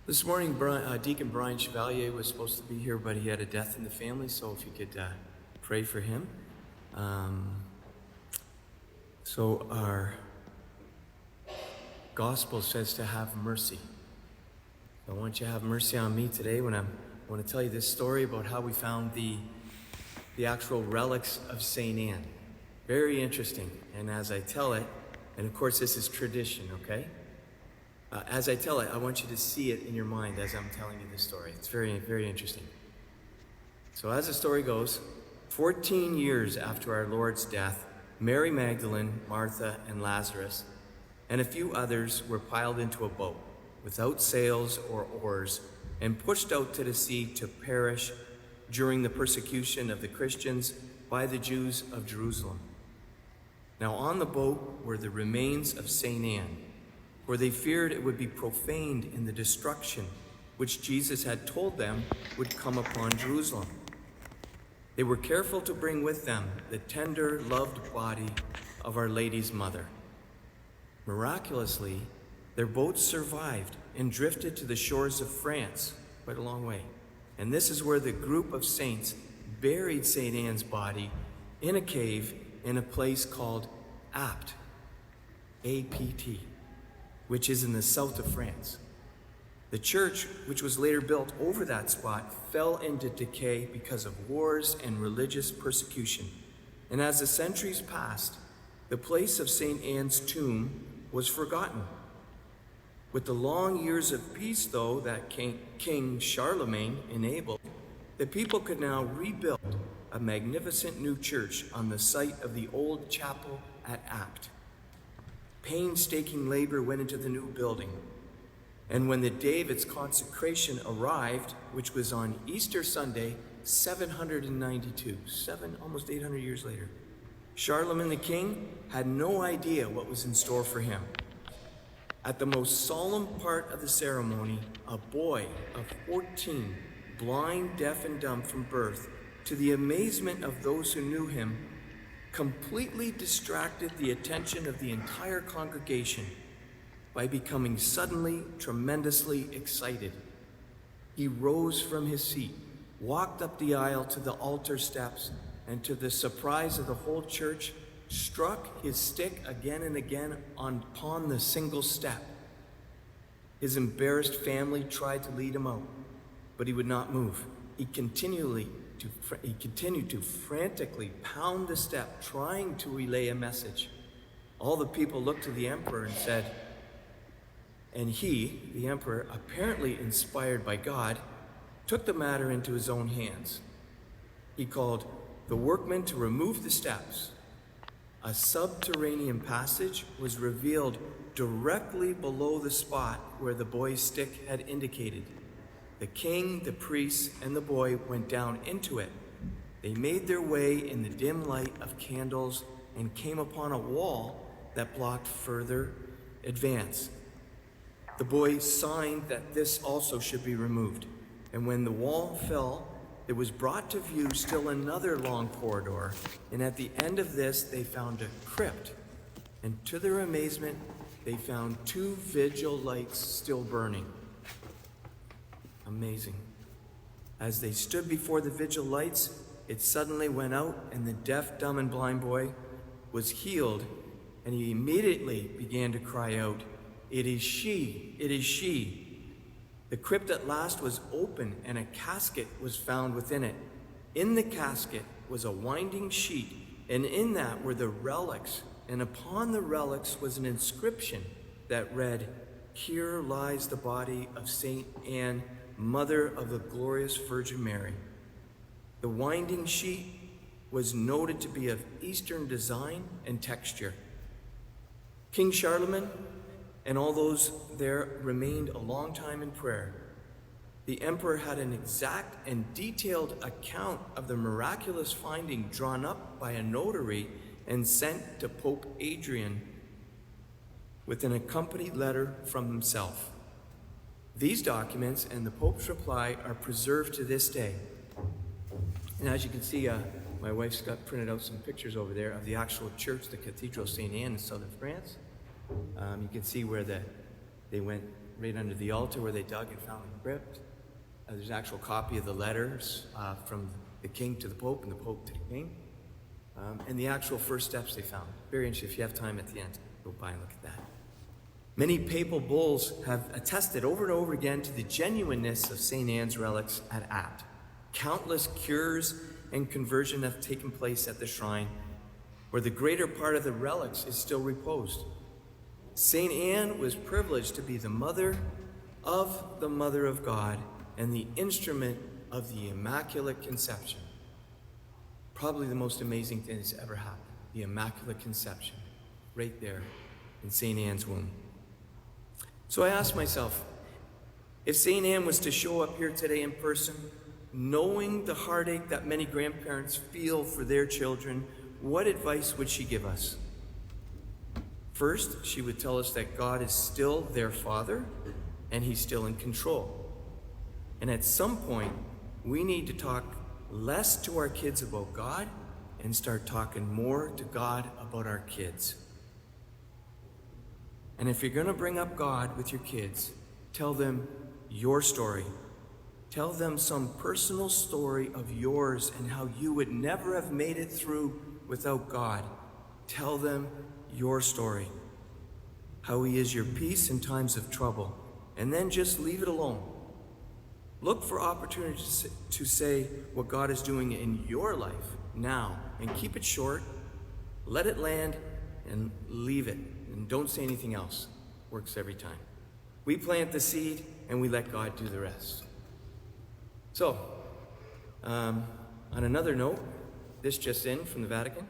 This morning, Deacon Brian Chevalier was supposed to be here, but he had a death in the family, so if you could pray for him. So our gospel says to have mercy. So I want you to have mercy on me today when I want to tell you this story about how we found the actual relics of St. Anne. Very interesting. And as I tell it, and of course this is tradition, okay? As I tell it, I want you to see it in your mind as I'm telling you this story. It's very, very interesting. So as the story goes, 14 years after our Lord's death, Mary Magdalene, Martha, and Lazarus, and a few others were piled into a boat without sails or oars and pushed out to the sea to perish during the persecution of the Christians by the Jews of Jerusalem. Now on the boat were the remains of St. Anne, for they feared it would be profaned in the destruction which Jesus had told them would come upon Jerusalem. They were careful to bring with them the tender, loved body of Our Lady's mother. Miraculously, their boat survived and drifted to the shores of France, quite a long way. And this is where the group of saints buried St. Anne's body in a cave in a place called Apt, A-P-T, which is in the south of France. The church, which was later built over that spot, fell into decay because of wars and religious persecution. And as the centuries passed, the place of St. Anne's tomb was forgotten. With the long years of peace, though, that King Charlemagne enabled, the people could now rebuild a magnificent new church on the site of the old chapel at Apt. Painstaking labor went into the new building, and when the day of its consecration arrived, which was on Easter Sunday, 792, almost 800 years later, Charlemagne the king had no idea what was in store for him. At the most solemn part of the ceremony, a boy of 14, blind, deaf, and dumb from birth, to the amazement of those who knew him, completely distracted the attention of the entire congregation by becoming suddenly, tremendously excited. He rose from his seat, walked up the aisle to the altar steps, and to the surprise of the whole church, struck his stick again and again upon the single step. His embarrassed family tried to lead him out, but he would not move. He continued to frantically pound the step, trying to relay a message. All the people looked to the emperor and said, and he, the emperor, apparently inspired by God, took the matter into his own hands. He called the workmen to remove the steps. A subterranean passage was revealed directly below the spot where the boy's stick had indicated. The king, the priests, and the boy went down into it. They made their way in the dim light of candles and came upon a wall that blocked further advance. The boy signed that this also should be removed, and when the wall fell, it was brought to view still another long corridor, and at the end of this they found a crypt, and to their amazement, they found 2 vigil lights still burning. Amazing. As they stood before the vigil lights, it suddenly went out, and the deaf, dumb, and blind boy was healed, and he immediately began to cry out, "It is she, it is she." The crypt at last was open, and a casket was found within it. In the casket was a winding sheet, and in that were the relics, and upon the relics was an inscription that read, "Here lies the body of St. Anne, Mother of the Glorious Virgin Mary." The winding sheet was noted to be of Eastern design and texture. King Charlemagne and all those there remained a long time in prayer. The emperor had an exact and detailed account of the miraculous finding drawn up by a notary and sent to Pope Adrian with an accompanied letter from himself. These documents and the Pope's reply are preserved to this day. And as you can see, my wife's got printed out some pictures over there of the actual church, the Cathedral of St. Anne in southern France. You can see where the They went right under the altar where they dug and found the crypt. There's an actual copy of the letters from the king to the pope and the pope to the king. And the actual first steps they found. Very interesting. If you have time at the end, go by and look at that. Many papal bulls have attested over and over again to the genuineness of St. Anne's relics at Apt. Countless cures and conversion have taken place at the shrine, where the greater part of the relics is still reposed. St. Anne was privileged to be the mother of God and the instrument of the Immaculate Conception. Probably the most amazing thing that's ever happened, the Immaculate Conception, right there in St. Anne's womb. So I asked myself, if St. Anne was to show up here today in person, knowing the heartache that many grandparents feel for their children, what advice would she give us? First, she would tell us that God is still their Father and He's still in control. And at some point, we need to talk less to our kids about God and start talking more to God about our kids. And if you're going to bring up God with your kids, tell them your story. Tell them some personal story of yours and how you would never have made it through without God. Tell them your story, how He is your peace in times of trouble, and then just leave it alone. Look for opportunities to say what God is doing in your life now, and keep it short, let it land, and leave it, and don't say anything else. Works every time. We plant the seed, and we let God do the rest. So, on another note, this just in from the Vatican.